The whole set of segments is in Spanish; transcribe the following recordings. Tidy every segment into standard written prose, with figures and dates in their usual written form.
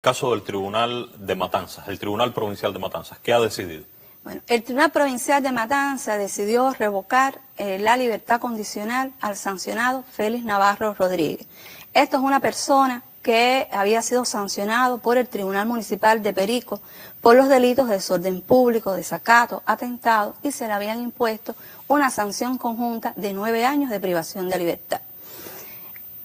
Caso del Tribunal de Matanzas, el Tribunal Provincial de Matanzas, ¿qué ha decidido? Bueno, el Tribunal Provincial de Matanzas decidió revocar la libertad condicional al sancionado Félix Navarro Rodríguez. Esto es una persona que había sido sancionado por el Tribunal Municipal de Perico por los delitos de desorden público, desacato, atentado, y se le habían impuesto una sanción conjunta de 9 años de privación de libertad.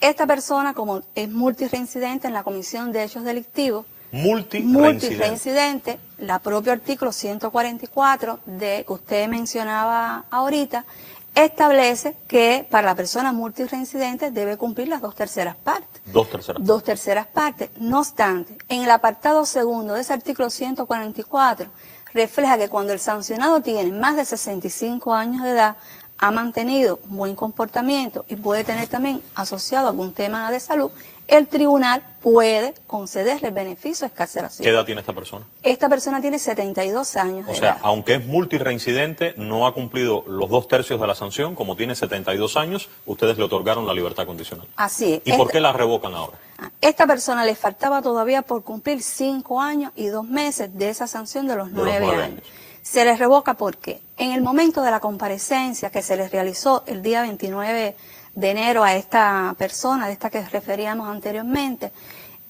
Esta persona, como es multireincidente en la comisión de hechos delictivos, multireincidente, la propio artículo 144 que usted mencionaba ahorita, establece que para la persona multireincidente debe cumplir las 2/3 partes. 2/3 partes. No obstante, en el apartado segundo de ese artículo 144, refleja que cuando el sancionado tiene más de 65 años de edad, ha mantenido un buen comportamiento y puede tener también asociado algún tema de salud, el tribunal puede concederle el beneficio de excarcelación. ¿Qué edad tiene esta persona? Esta persona tiene 72 años de edad. O sea, aunque es multireincidente, no ha cumplido los 2/3 de la sanción, como tiene 72 años, ustedes le otorgaron la libertad condicional. Así es. ¿Y por qué la revocan ahora? Esta persona le faltaba todavía por cumplir 5 años y 2 meses de esa sanción de los 9 años. Se les revoca porque en el momento de la comparecencia que se les realizó el día 29 de enero a esta persona, de esta que referíamos anteriormente,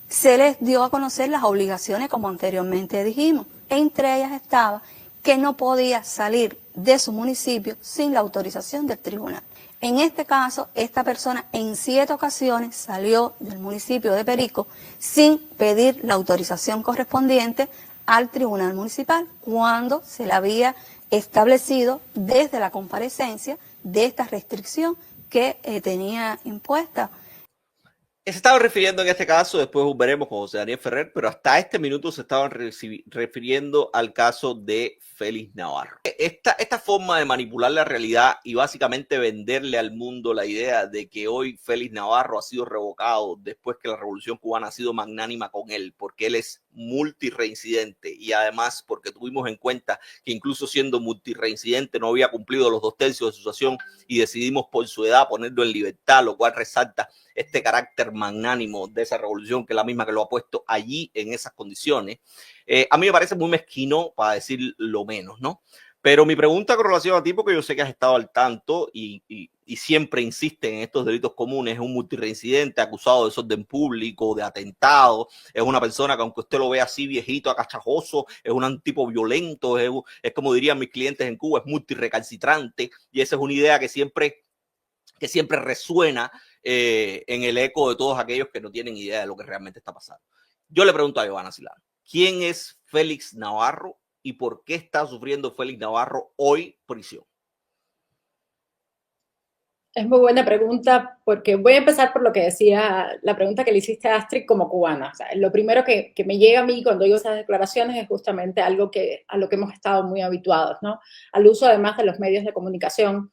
se les dio a conocer las obligaciones como anteriormente dijimos. Entre ellas estaba que no podía salir de su municipio sin la autorización del tribunal. En este caso, esta persona en 7 ocasiones salió del municipio de Perico sin pedir la autorización correspondiente al tribunal municipal cuando se le había establecido desde la comparecencia de esta restricción que tenía impuesta. Se estaba refiriendo en este caso, después veremos con José Daniel Ferrer, pero hasta este minuto se estaban refiriendo al caso de Félix Navarro. Esta forma de manipular la realidad y básicamente venderle al mundo la idea de que hoy Félix Navarro ha sido revocado después que la Revolución Cubana ha sido magnánima con él, porque él es multireincidente y además porque tuvimos en cuenta que incluso siendo multireincidente no había cumplido los 2/3 de su sanción y decidimos por su edad ponerlo en libertad, lo cual resalta este carácter magnánimo de esa revolución, que es la misma que lo ha puesto allí en esas condiciones. A mí me parece muy mezquino, para decir lo menos, ¿no? Pero mi pregunta con relación a ti, porque yo sé que has estado al tanto y siempre insisten en estos delitos comunes, es un multireincidente acusado de desorden público, de atentado, es una persona que aunque usted lo vea así viejito, acachajoso, es un tipo violento, es como dirían mis clientes en Cuba, es multirecalcitrante, y esa es una idea que siempre resuena en el eco de todos aquellos que no tienen idea de lo que realmente está pasando. Yo le pregunto a Giovanna Silano, ¿quién es Félix Navarro y por qué está sufriendo Félix Navarro hoy prisión? Es muy buena pregunta porque voy a empezar por lo que decía la pregunta que le hiciste a Astrid como cubana. O sea, lo primero que me llega a mí cuando oigo esas declaraciones es justamente a lo que hemos estado muy habituados, ¿no? Al uso además de los medios de comunicación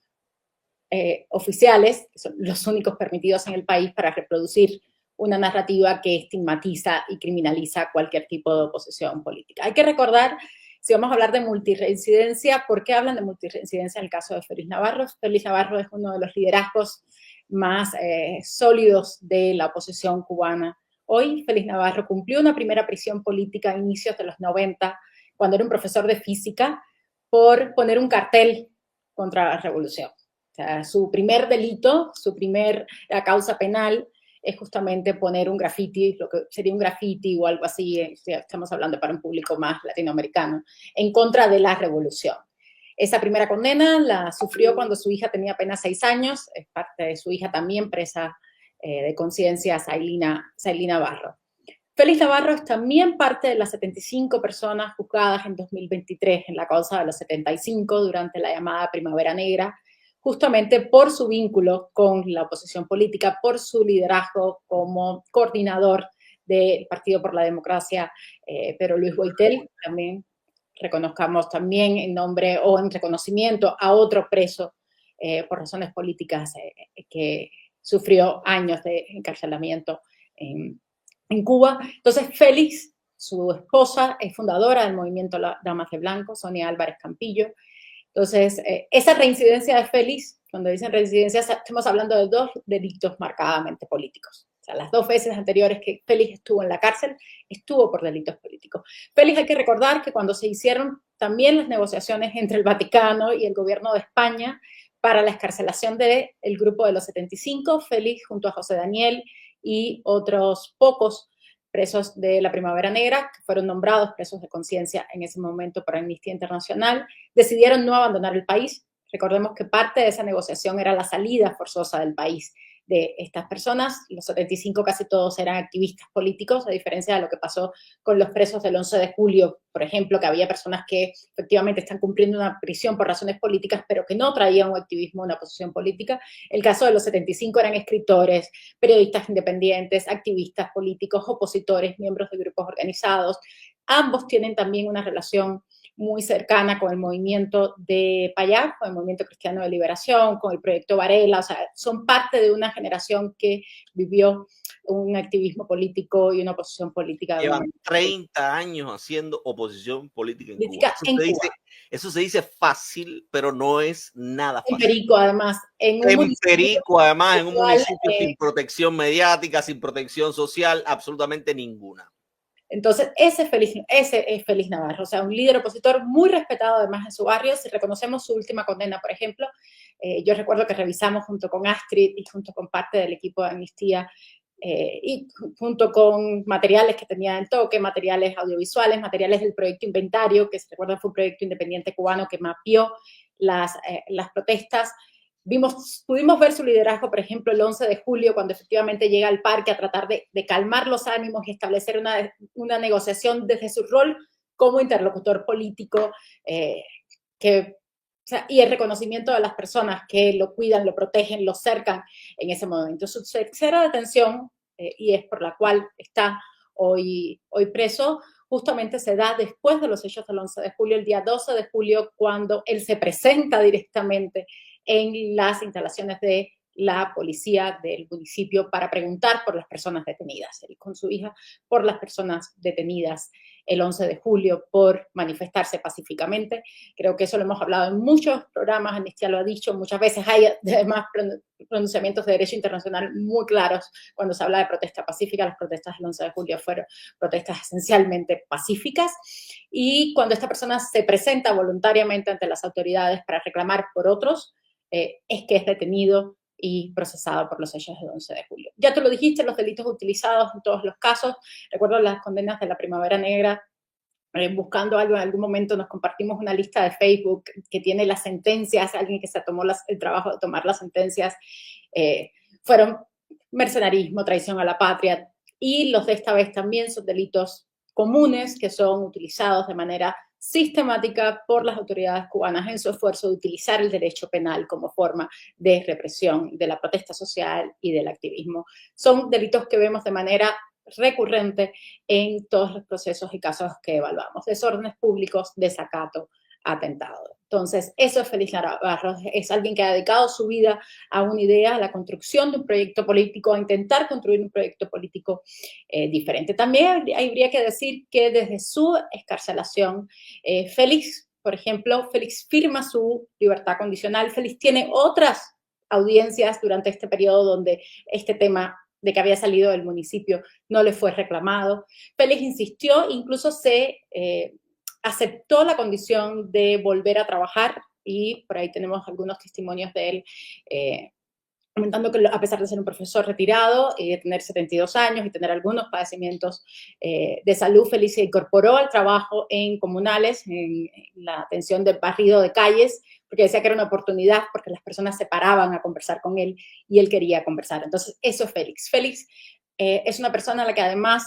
oficiales, que son los únicos permitidos en el país para reproducir una narrativa que estigmatiza y criminaliza cualquier tipo de oposición política. Hay que recordar, si vamos a hablar de multirreincidencia, ¿por qué hablan de multirreincidencia en el caso de Félix Navarro? Félix Navarro es uno de los liderazgos más sólidos de la oposición cubana. Hoy Félix Navarro cumplió una primera prisión política a inicios de los 90, cuando era un profesor de física, por poner un cartel contra la revolución. O sea, su primer delito, la causa penal, es justamente poner un graffiti, lo que sería un graffiti o algo así, estamos hablando para un público más latinoamericano, en contra de la revolución. Esa primera condena la sufrió cuando su hija tenía apenas 6 años, es parte de su hija también presa de conciencia, Zailina Barro. Félix Navarro es también parte de las 75 personas juzgadas en 2023 en la causa de los 75 durante la llamada Primavera Negra, justamente por su vínculo con la oposición política, por su liderazgo como coordinador del Partido por la Democracia, pero Luis Boitel, también reconozcamos también en nombre o en reconocimiento a otro preso por razones políticas que sufrió años de encarcelamiento en Cuba. Entonces, Félix, su esposa, es fundadora del movimiento Damas de Blanco, Sonia Álvarez Campillo. Entonces, esa reincidencia de Félix, cuando dicen reincidencia, estamos hablando de 2 delitos marcadamente políticos. O sea, las 2 veces anteriores que Félix estuvo en la cárcel, estuvo por delitos políticos. Félix, hay que recordar que cuando se hicieron también las negociaciones entre el Vaticano y el gobierno de España para la excarcelación del grupo de los 75, Félix junto a José Daniel y otros pocos presos de la Primavera Negra, que fueron nombrados presos de conciencia en ese momento por Amnistía Internacional, decidieron no abandonar el país. Recordemos que parte de esa negociación era la salida forzosa del país de estas personas. Los 75 casi todos eran activistas políticos, a diferencia de lo que pasó con los presos del 11 de julio, por ejemplo, que había personas que efectivamente están cumpliendo una prisión por razones políticas, pero que no traían un activismo, una posición política. El caso de los 75 eran escritores, periodistas independientes, activistas políticos, opositores, miembros de grupos organizados. Ambos tienen también una relación muy cercana con el movimiento de Payá, con el movimiento cristiano de liberación, con el proyecto Varela, o sea, son parte de una generación que vivió un activismo político y una oposición política. Llevan 30 años haciendo oposición política en Cuba. Eso se dice fácil, pero no es nada fácil. En Perico, además. En un municipio sin protección mediática, sin protección social, absolutamente ninguna. Entonces, ese es Félix Navarro, o sea, un líder opositor muy respetado además en su barrio. Si reconocemos su última condena, por ejemplo, yo recuerdo que revisamos junto con Astrid y junto con parte del equipo de Amnistía y junto con materiales que tenía el toque, materiales audiovisuales, materiales del proyecto Inventario, que se recuerda fue un proyecto independiente cubano que mapeó las protestas. Pudimos ver su liderazgo, por ejemplo, el 11 de julio, cuando efectivamente llega al parque a tratar de calmar los ánimos y establecer una negociación desde su rol como interlocutor político, y el reconocimiento de las personas que lo cuidan, lo protegen, lo cercan en ese momento. Su tercera detención, y es por la cual está hoy preso, justamente se da después de los hechos del 11 de julio, el día 12 de julio, cuando él se presenta directamente en las instalaciones de la policía del municipio para preguntar por las personas detenidas. Él con su hija por las personas detenidas el 11 de julio por manifestarse pacíficamente. Creo que eso lo hemos hablado en muchos programas, Amnistía lo ha dicho muchas veces. Hay además pronunciamientos de derecho internacional muy claros cuando se habla de protesta pacífica. Las protestas del 11 de julio fueron protestas esencialmente pacíficas, y cuando esta persona se presenta voluntariamente ante las autoridades para reclamar por otros, es que es detenido y procesado por los hechos del 11 de julio. Ya tú lo dijiste, los delitos utilizados en todos los casos. Recuerdo las condenas de la Primavera Negra. Buscando algo, en algún momento nos compartimos una lista de Facebook que tiene las sentencias, alguien que se tomó el trabajo de tomar las sentencias. Fueron mercenarismo, traición a la patria, y los de esta vez también son delitos comunes que son utilizados de manera sistemática por las autoridades cubanas en su esfuerzo de utilizar el derecho penal como forma de represión de la protesta social y del activismo. Son delitos que vemos de manera recurrente en todos los procesos y casos que evaluamos: desórdenes públicos, desacato, atentado. Entonces, eso es Félix Navarro, es alguien que ha dedicado su vida a una idea, a la construcción de un proyecto político, a intentar construir un proyecto político diferente. También habría que decir que desde su excarcelación, Félix, por ejemplo, Félix firma su libertad condicional. Félix tiene otras audiencias durante este periodo donde este tema de que había salido del municipio no le fue reclamado. Félix insistió, incluso aceptó la condición de volver a trabajar, y por ahí tenemos algunos testimonios de él comentando que a pesar de ser un profesor retirado y de tener 72 años y tener algunos padecimientos de salud, Félix se incorporó al trabajo en comunales, en la atención del barrido de calles, porque decía que era una oportunidad, porque las personas se paraban a conversar con él y él quería conversar. Entonces, eso es Félix. Félix es una persona a la que además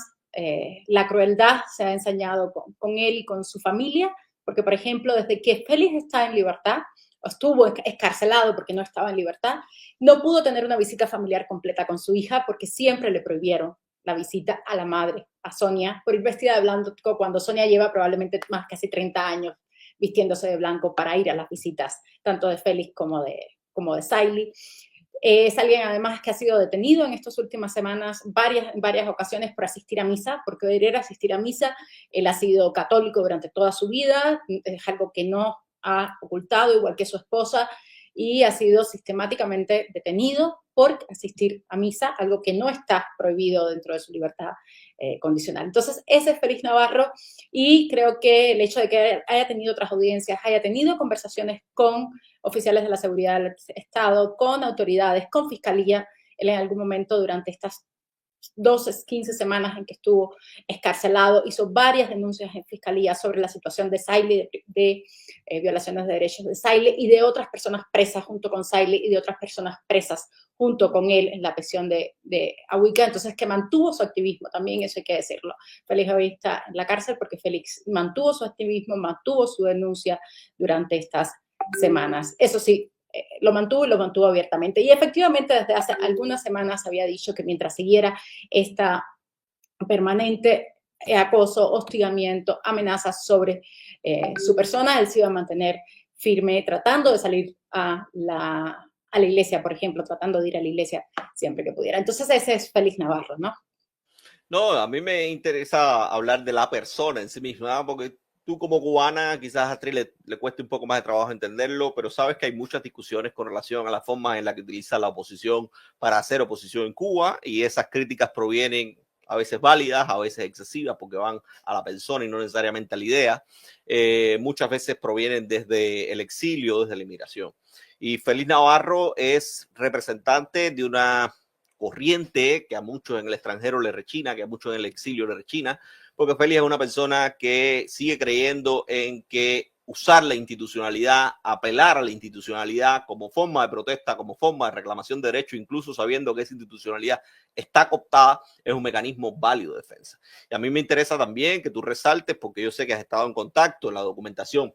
la crueldad se ha ensañado con él y con su familia, porque, por ejemplo, desde que Félix está en libertad, o estuvo escarcelado porque no estaba en libertad, no pudo tener una visita familiar completa con su hija porque siempre le prohibieron la visita a la madre, a Sonia, por ir vestida de blanco, cuando Sonia lleva probablemente más casi 30 años vistiéndose de blanco para ir a las visitas, tanto de Félix como de Saily. Es alguien además que ha sido detenido en estas últimas semanas en varias ocasiones por asistir a misa, porque querer asistir a misa. Él ha sido católico durante toda su vida, es algo que no ha ocultado, igual que su esposa. y ha sido sistemáticamente detenido por asistir a misa, algo que no está prohibido dentro de su libertad condicional. Entonces, ese es Félix Navarro, y creo que el hecho de que haya tenido otras audiencias, haya tenido conversaciones con oficiales de la seguridad del Estado, con autoridades, con fiscalía, él en algún momento durante estas 15 semanas en que estuvo escarcelado, hizo varias denuncias en fiscalía sobre la situación de Saile, de violaciones de derechos de Saile y de otras personas presas junto con Saile y de otras personas presas junto con él en la prisión de Ahuica. Entonces, que mantuvo su activismo, también eso hay que decirlo. Félix hoy está en la cárcel porque Félix mantuvo su activismo, mantuvo su denuncia durante estas semanas. Eso sí, lo mantuvo y lo mantuvo abiertamente. Y efectivamente desde hace algunas semanas había dicho que mientras siguiera esta permanente acoso, hostigamiento, amenazas sobre su persona, él se iba a mantener firme tratando de salir a la iglesia, por ejemplo, tratando de ir a la iglesia siempre que pudiera. Entonces ese es Félix Navarro, ¿no? No, a mí me interesa hablar de la persona en sí misma, porque tú como cubana, quizás a Astrid le cueste un poco más de trabajo entenderlo, pero sabes que hay muchas discusiones con relación a la forma en la que utiliza la oposición para hacer oposición en Cuba, y esas críticas provienen a veces válidas, a veces excesivas, porque van a la persona y no necesariamente a la idea. Muchas veces provienen desde el exilio, desde la inmigración. Y Félix Navarro es representante de una corriente que a muchos en el extranjero le rechina, que a muchos en el exilio le rechina, porque Félix es una persona que sigue creyendo en que usar la institucionalidad, apelar a la institucionalidad como forma de protesta, como forma de reclamación de derechos, incluso sabiendo que esa institucionalidad está cooptada, es un mecanismo válido de defensa. Y a mí me interesa también que tú resaltes, porque yo sé que has estado en contacto en la documentación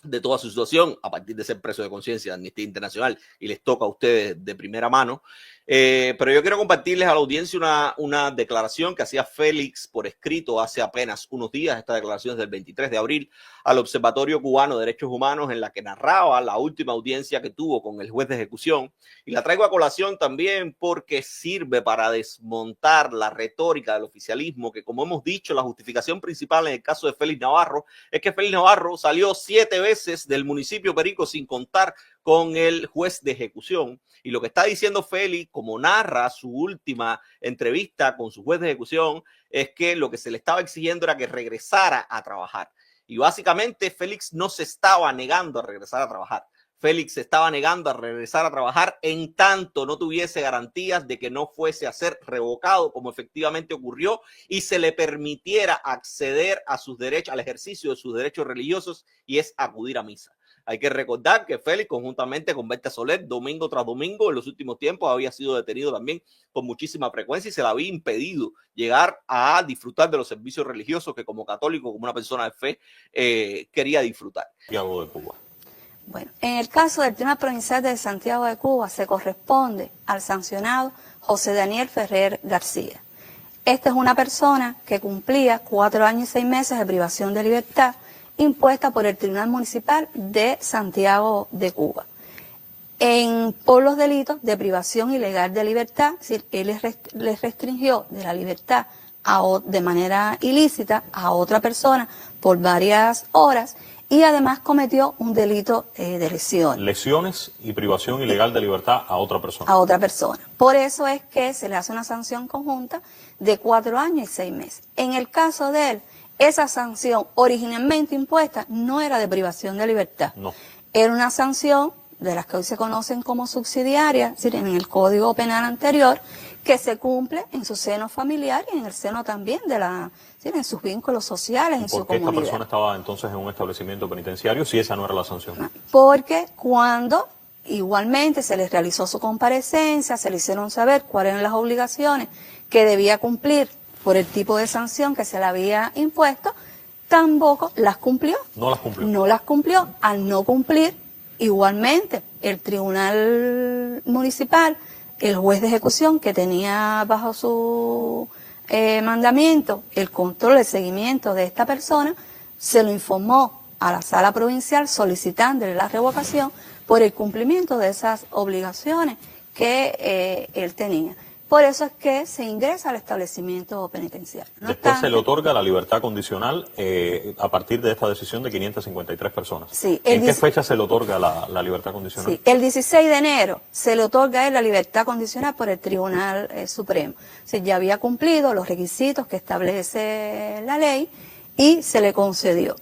de toda su situación a partir de ser preso de conciencia de Amnistía Internacional, y les toca a ustedes de primera mano. Pero yo quiero compartirles a la audiencia una declaración que hacía Félix por escrito hace apenas unos días. Esta declaración es del 23 de abril al Observatorio Cubano de Derechos Humanos, en la que narraba la última audiencia que tuvo con el juez de ejecución. Y la traigo a colación también porque sirve para desmontar la retórica del oficialismo, que, como hemos dicho, la justificación principal en el caso de Félix Navarro es que Félix Navarro salió 7 veces del municipio Perico sin contar con el juez de ejecución. Y lo que está diciendo Félix, como narra su última entrevista con su juez de ejecución, es que lo que se le estaba exigiendo era que regresara a trabajar. Y básicamente Félix no se estaba negando a regresar a trabajar. Félix se estaba negando a regresar a trabajar en tanto no tuviese garantías de que no fuese a ser revocado, como efectivamente ocurrió, y se le permitiera acceder a sus derechos, al ejercicio de sus derechos religiosos, y es acudir a misa. Hay que recordar que Félix, conjuntamente con Berta Soler, domingo tras domingo, en los últimos tiempos había sido detenido también con muchísima frecuencia, y se le había impedido llegar a disfrutar de los servicios religiosos que, como católico, como una persona de fe, quería disfrutar. Santiago de Cuba. Bueno, en el caso del Tribunal Provincial de Santiago de Cuba se corresponde al sancionado José Daniel Ferrer García. Esta es una persona que cumplía 4 años y 6 meses de privación de libertad impuesta por el Tribunal Municipal de Santiago de Cuba por los delitos de privación ilegal de libertad. Es decir, él les restringió de la libertad de manera ilícita a otra persona por varias horas, y además cometió un delito de lesiones. Lesiones y privación ilegal de libertad a otra persona. A otra persona. Por eso es que se le hace una sanción conjunta de 4 años y 6 meses. En el caso de él, esa sanción originalmente impuesta no era de privación de libertad. No. Era una sanción de las que hoy se conocen como subsidiarias, es decir, en el Código Penal anterior, que se cumple en su seno familiar y en el seno también en sus vínculos sociales, en su comunidad. ¿Por qué esta persona estaba entonces en un establecimiento penitenciario si esa no era la sanción? Porque cuando igualmente se les realizó su comparecencia, se le hicieron saber cuáles eran las obligaciones que debía cumplir por el tipo de sanción que se le había impuesto, tampoco las cumplió. No las cumplió. No las cumplió. Al no cumplir, igualmente, el Tribunal Municipal, el juez de ejecución que tenía bajo su mandamiento el control, el seguimiento de esta persona, se lo informó a la sala provincial solicitándole la revocación por el cumplimiento de esas obligaciones que él tenía. Por eso es que se ingresa al establecimiento penitenciario. No Después obstante, se le otorga la libertad condicional a partir de esta decisión de 553 personas. Sí, ¿En qué fecha se le otorga la libertad condicional? Sí, el 16 de enero se le otorga a él la libertad condicional por el Tribunal Supremo. O sea, ya había cumplido los requisitos que establece la ley y se le concedió.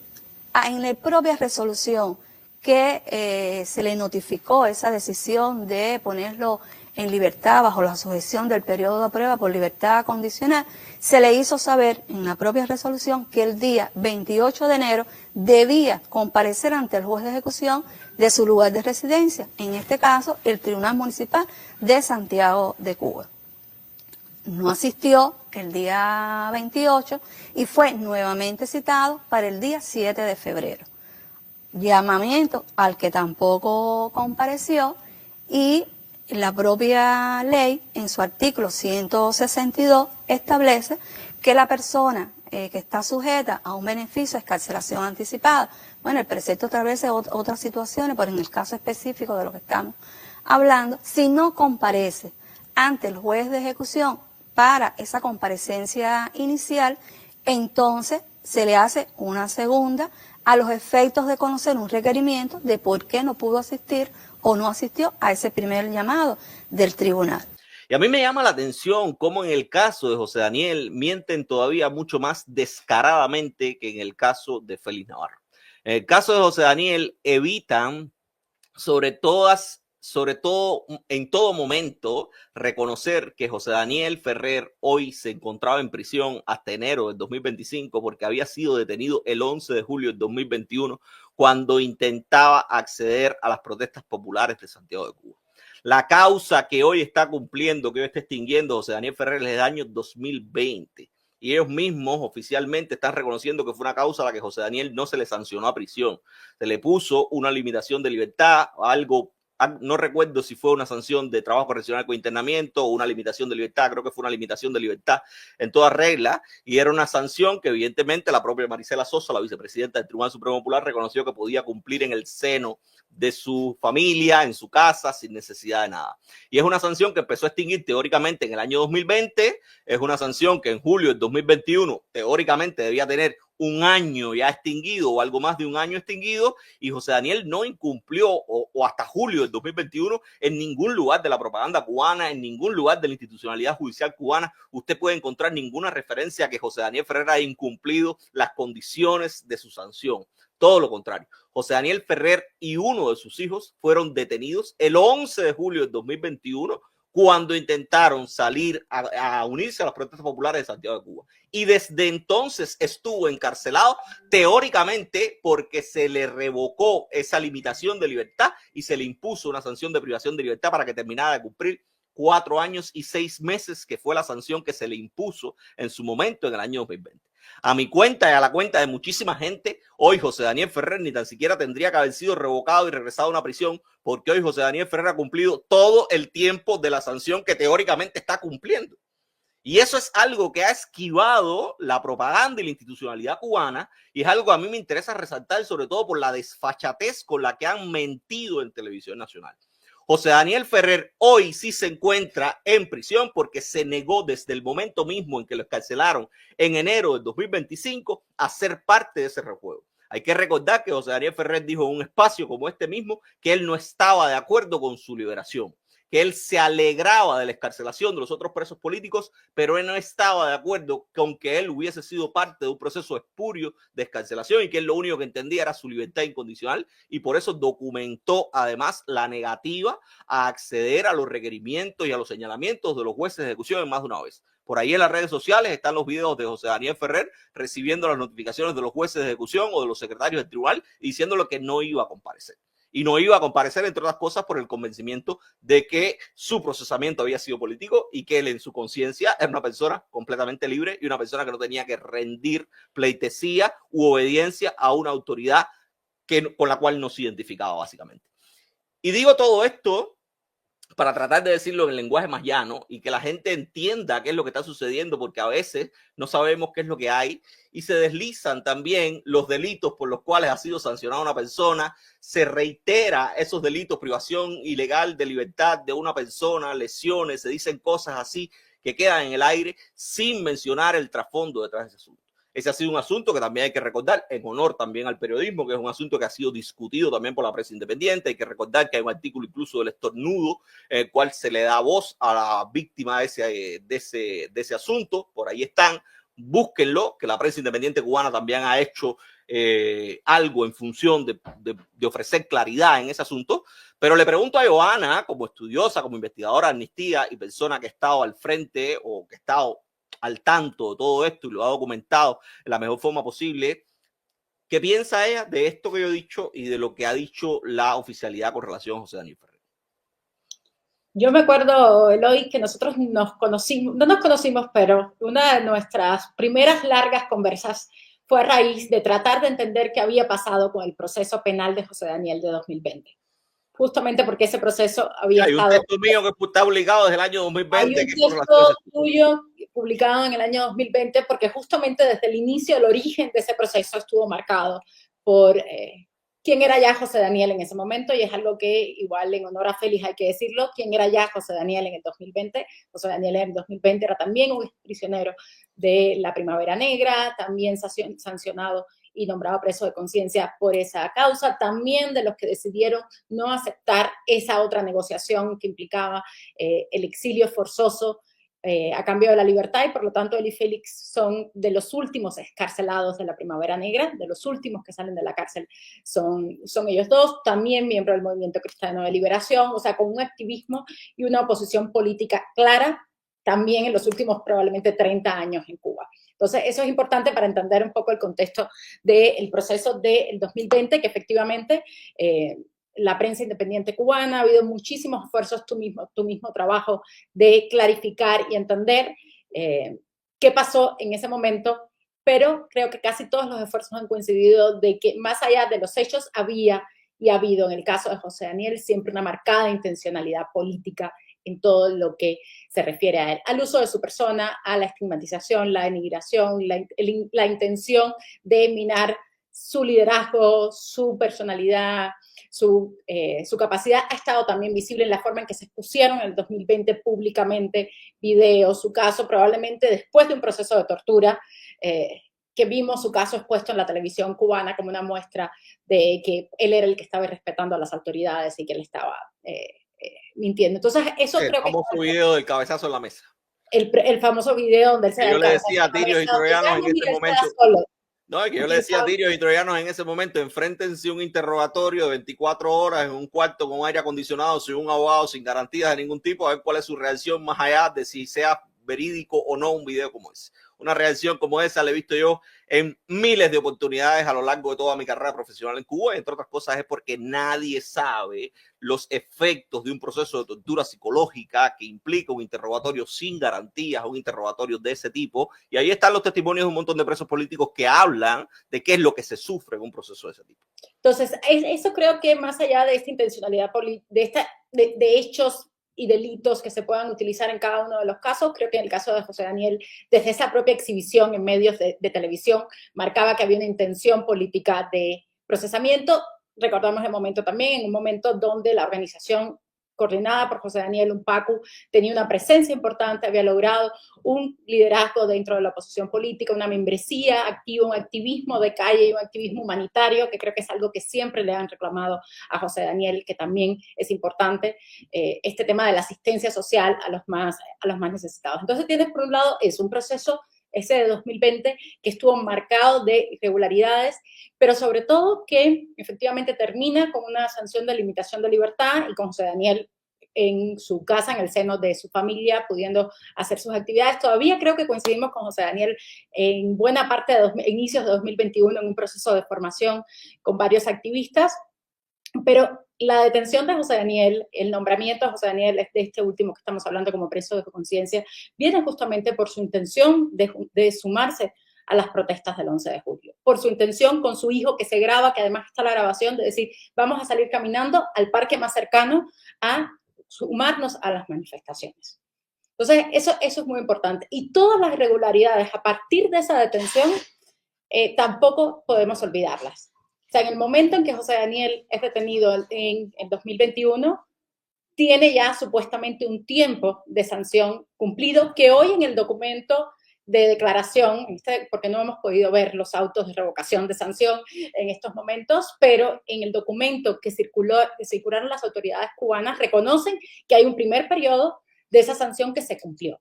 En la propia resolución que se le notificó esa decisión de ponerlo en libertad bajo la sujeción del periodo de prueba por libertad condicional, se le hizo saber en la propia resolución que el día 28 de enero debía comparecer ante el juez de ejecución de su lugar de residencia, en este caso el Tribunal Municipal de Santiago de Cuba. No asistió el día 28 y fue nuevamente citado para el día 7 de febrero. Llamamiento al que tampoco compareció, y la propia ley en su artículo 162 establece que la persona que está sujeta a un beneficio de excarcelación anticipada, bueno, el precepto establece otras situaciones, pero en el caso específico de lo que estamos hablando, si no comparece ante el juez de ejecución para esa comparecencia inicial, entonces se le hace una segunda a los efectos de conocer un requerimiento de por qué no pudo asistir o no asistió a ese primer llamado del tribunal. Y a mí me llama la atención cómo en el caso de José Daniel mienten todavía mucho más descaradamente que en el caso de Félix Navarro. En el caso de José Daniel evitan sobre todo en todo momento reconocer que José Daniel Ferrer hoy se encontraba en prisión hasta enero del 2025 porque había sido detenido el 11 de julio del 2021 cuando intentaba acceder a las protestas populares de Santiago de Cuba. La causa que hoy está cumpliendo, que hoy está extinguiendo José Daniel Ferrer es del año 2020. Y ellos mismos oficialmente están reconociendo que fue una causa a la que José Daniel no se le sancionó a prisión. Se le puso una limitación de libertad, algo, no recuerdo si fue una sanción de trabajo correccional con internamiento o una limitación de libertad, creo que fue una limitación de libertad en toda regla, y era una sanción que evidentemente la propia Maricela Sosa, la vicepresidenta del Tribunal Supremo Popular, reconoció que podía cumplir en el seno de su familia, en su casa, sin necesidad de nada. Y es una sanción que empezó a extinguir teóricamente en el año 2020, es una sanción que en julio del 2021 teóricamente debía tener un año ya extinguido o algo más de un año extinguido, y José Daniel no incumplió o hasta julio del 2021 en ningún lugar de la propaganda cubana, en ningún lugar de la institucionalidad judicial cubana. Usted puede encontrar ninguna referencia a que José Daniel Ferrer haya incumplido las condiciones de su sanción. Todo lo contrario. José Daniel Ferrer y uno de sus hijos fueron detenidos el 11 de julio del 2021 cuando intentaron salir a unirse a las protestas populares de Santiago de Cuba. Y desde entonces estuvo encarcelado teóricamente porque se le revocó esa limitación de libertad y se le impuso una sanción de privación de libertad para que terminara de cumplir 4 años y 6 meses, que fue la sanción que se le impuso en su momento en el año 2020. A mi cuenta y a la cuenta de muchísima gente, hoy José Daniel Ferrer ni tan siquiera tendría que haber sido revocado y regresado a una prisión, porque hoy José Daniel Ferrer ha cumplido todo el tiempo de la sanción que teóricamente está cumpliendo. Y eso es algo que ha esquivado la propaganda y la institucionalidad cubana, y es algo que a mí me interesa resaltar, sobre todo por la desfachatez con la que han mentido en televisión nacional. José Daniel Ferrer hoy sí se encuentra en prisión porque se negó desde el momento mismo en que lo escarcelaron en enero del 2025 a ser parte de ese rejuego. Hay que recordar que José Daniel Ferrer dijo en un espacio como este mismo que él no estaba de acuerdo con su liberación, que él se alegraba de la excarcelación de los otros presos políticos, pero él no estaba de acuerdo con que él hubiese sido parte de un proceso espurio de excarcelación y que él lo único que entendía era su libertad incondicional, y por eso documentó además la negativa a acceder a los requerimientos y a los señalamientos de los jueces de ejecución en más de una vez. Por ahí en las redes sociales están los videos de José Daniel Ferrer recibiendo las notificaciones de los jueces de ejecución o de los secretarios del tribunal y diciéndole que no iba a comparecer. Y no iba a comparecer, entre otras cosas, por el convencimiento de que su procesamiento había sido político y que él en su conciencia era una persona completamente libre y una persona que no tenía que rendir pleitesía u obediencia a una autoridad con la cual no se identificaba, básicamente. Y digo todo esto para tratar de decirlo en el lenguaje más llano y que la gente entienda qué es lo que está sucediendo, porque a veces no sabemos qué es lo que hay y se deslizan también los delitos por los cuales ha sido sancionada una persona, se reitera esos delitos, privación ilegal de libertad de una persona, lesiones, se dicen cosas así que quedan en el aire sin mencionar el trasfondo detrás de ese asunto. Ese ha sido un asunto que también hay que recordar, en honor también al periodismo, que es un asunto que ha sido discutido también por la prensa independiente. Hay que recordar que hay un artículo incluso del Estornudo, en el cual se le da voz a la víctima de ese asunto. Por ahí están, búsquenlo, que la prensa independiente cubana también ha hecho algo en función de ofrecer claridad en ese asunto. Pero le pregunto a Johanna, como estudiosa, como investigadora de Amnistía y persona que ha estado al frente o que ha estado al tanto de todo esto y lo ha documentado de la mejor forma posible, ¿qué piensa ella de esto que yo he dicho y de lo que ha dicho la oficialidad con relación a José Daniel Ferrer? Yo me acuerdo, Eloy, que nosotros nos conocimos, no nos conocimos, pero una de nuestras primeras largas conversas fue a raíz de tratar de entender qué había pasado con el proceso penal de José Daniel de 2020. Justamente porque ese proceso había estado... Hay un texto mío que está publicado desde el año 2020. Hay un texto tuyo publicado en el año 2020 porque justamente desde el inicio, el origen de ese proceso estuvo marcado por quién era ya José Daniel en ese momento, y es algo que igual en honor a Félix hay que decirlo, quién era ya José Daniel en el 2020. José Daniel en el 2020 era también un prisionero de la Primavera Negra, también sancionado y nombrado preso de conciencia por esa causa, también de los que decidieron no aceptar esa otra negociación que implicaba el exilio forzoso a cambio de la libertad, y por lo tanto él y Félix son de los últimos excarcelados de la Primavera Negra, de los últimos que salen de la cárcel son ellos dos, también miembro del Movimiento Cristiano de Liberación, o sea, con un activismo y una oposición política clara también en los últimos probablemente 30 años en Cuba. Entonces, eso es importante para entender un poco el contexto del proceso del 2020, que efectivamente la prensa independiente cubana ha habido muchísimos esfuerzos, tu mismo trabajo de clarificar y entender qué pasó en ese momento, pero creo que casi todos los esfuerzos han coincidido de que más allá de los hechos había y ha habido en el caso de José Daniel siempre una marcada intencionalidad política en todo lo que se refiere a él, al uso de su persona, a la estigmatización, la denigración, la intención de minar su liderazgo, su personalidad, su capacidad. Ha estado también visible en la forma en que se expusieron en el 2020 públicamente videos, su caso probablemente después de un proceso de tortura, que vimos su caso expuesto en la televisión cubana como una muestra de que él era el que estaba respetando a las autoridades y que él estaba mintiendo. Entonces, eso creo que... El famoso video del cabezazo en la mesa. El famoso video donde él se... Yo le decía a Tirios y Troyanos en ese momento... No, es que yo le decía a Tirios y Troyanos en ese momento, enfréntense un interrogatorio de 24 horas en un cuarto con aire acondicionado, sin un abogado, sin garantías de ningún tipo, a ver cuál es su reacción más allá de si sea verídico o no un video como ese. Una reacción como esa la he visto yo en miles de oportunidades a lo largo de toda mi carrera profesional en Cuba. Entre otras cosas es porque nadie sabe los efectos de un proceso de tortura psicológica que implica un interrogatorio sin garantías, un interrogatorio de ese tipo. Y ahí están los testimonios de un montón de presos políticos que hablan de qué es lo que se sufre en un proceso de ese tipo. Entonces, eso creo que más allá de esta intencionalidad, de hechos y delitos que se puedan utilizar en cada uno de los casos, creo que en el caso de José Daniel, desde esa propia exhibición en medios de televisión, marcaba que había una intención política de procesamiento. Recordamos el momento también, en un momento donde la organización coordinada por José Daniel Unpacu tenía una presencia importante, había logrado un liderazgo dentro de la oposición política, una membresía activa, un activismo de calle y un activismo humanitario, que creo que es algo que siempre le han reclamado a José Daniel, que también es importante, este tema de la asistencia social a los más necesitados. Entonces tienes por un lado un proceso ese de 2020 que estuvo marcado de irregularidades, pero sobre todo que efectivamente termina con una sanción de limitación de libertad y con José Daniel en su casa, en el seno de su familia, pudiendo hacer sus actividades. Todavía creo que coincidimos con José Daniel en buena parte de inicios de 2021 en un proceso de formación con varios activistas, pero la detención de José Daniel, el nombramiento de José Daniel, de este último que estamos hablando como preso de conciencia, viene justamente por su intención de sumarse a las protestas del 11 de julio, por su intención con su hijo que se graba, que además está la grabación, de decir, vamos a salir caminando al parque más cercano a sumarnos a las manifestaciones. Entonces, eso es muy importante. Y todas las irregularidades a partir de esa detención tampoco podemos olvidarlas. O sea, en el momento en que José Daniel es detenido en 2021, tiene ya supuestamente un tiempo de sanción cumplido, que hoy en el documento de declaración, porque no hemos podido ver los autos de revocación de sanción en estos momentos, pero en el documento que circularon las autoridades cubanas reconocen que hay un primer periodo de esa sanción que se cumplió.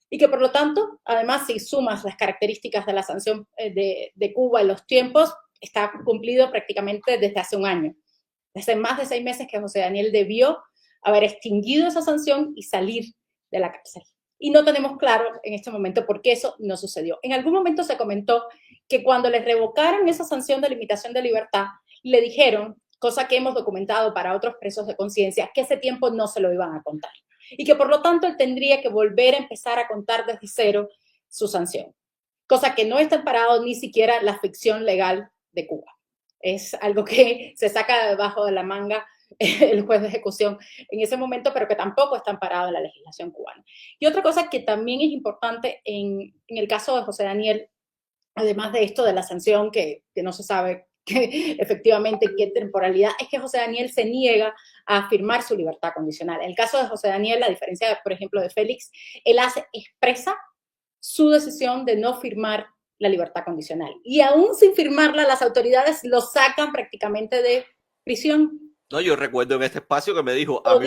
Y que por lo tanto, además, si sumas las características de la sanción de Cuba en los tiempos, está cumplido prácticamente desde hace un año. Desde más de 6 meses que José Daniel debió haber extinguido esa sanción y salir de la cárcel. Y no tenemos claro en este momento por qué eso no sucedió. En algún momento se comentó que cuando le revocaron esa sanción de limitación de libertad, le dijeron, cosa que hemos documentado para otros presos de conciencia, que ese tiempo no se lo iban a contar. Y que por lo tanto él tendría que volver a empezar a contar desde cero su sanción. Cosa que no está amparado ni siquiera la ficción legal de Cuba. Es algo que se saca debajo de la manga el juez de ejecución en ese momento, pero que tampoco está amparado en la legislación cubana. Y otra cosa que también es importante en el caso de José Daniel, además de esto de la sanción que no se sabe que efectivamente qué temporalidad, es que José Daniel se niega a firmar su libertad condicional. En el caso de José Daniel, a diferencia, por ejemplo, de Félix, él expresa su decisión de no firmar la libertad condicional. Y aún sin firmarla, las autoridades lo sacan prácticamente de prisión. No, yo recuerdo en este espacio que me dijo, a mí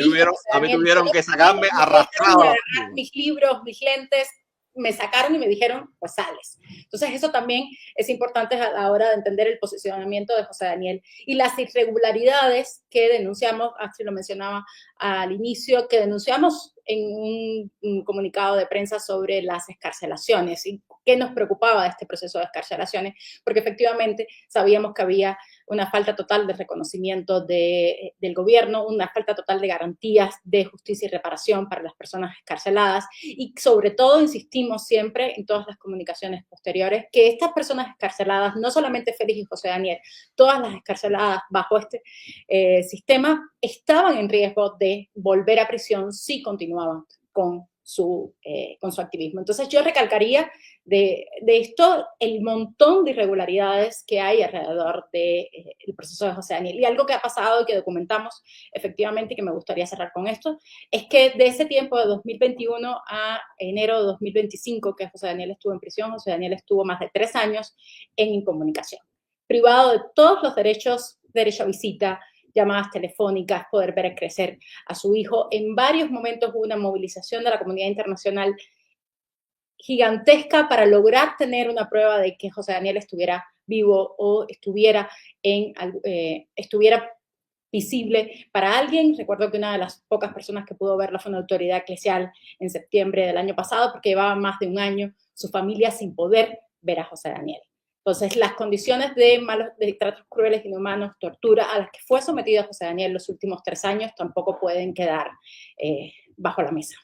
tuvieron que sacarme arrastrado. Mis libros, mis lentes, me sacaron y me dijeron, pues sales. Entonces eso también es importante a la hora de entender el posicionamiento de José Daniel. Y las irregularidades que denunciamos, así lo mencionaba al inicio, que denunciamos en un comunicado de prensa sobre las excarcelaciones y qué nos preocupaba de este proceso de excarcelaciones, porque efectivamente sabíamos que había una falta total de reconocimiento del gobierno, una falta total de garantías de justicia y reparación para las personas excarceladas y sobre todo insistimos siempre en todas las comunicaciones posteriores que estas personas excarceladas, no solamente Félix y José Daniel, todas las excarceladas bajo este sistema estaban en riesgo de volver a prisión si continuaban con su activismo. Entonces yo recalcaría de esto el montón de irregularidades que hay alrededor del proceso de José Daniel. Y algo que ha pasado y que documentamos efectivamente y que me gustaría cerrar con esto, es que de ese tiempo de 2021 a enero de 2025 que José Daniel estuvo en prisión, José Daniel estuvo más de 3 años en incomunicación, privado de todos los derechos, derecho a visita, llamadas telefónicas, poder ver crecer a su hijo. En varios momentos hubo una movilización de la comunidad internacional gigantesca para lograr tener una prueba de que José Daniel estuviera vivo o estuviera visible para alguien. Recuerdo que una de las pocas personas que pudo verlo fue una autoridad eclesial en septiembre del año pasado, porque llevaba más de un año su familia sin poder ver a José Daniel. Entonces, las condiciones de tratos crueles, inhumanos, tortura a las que fue sometido José Daniel los últimos 3 años tampoco pueden quedar bajo la mesa.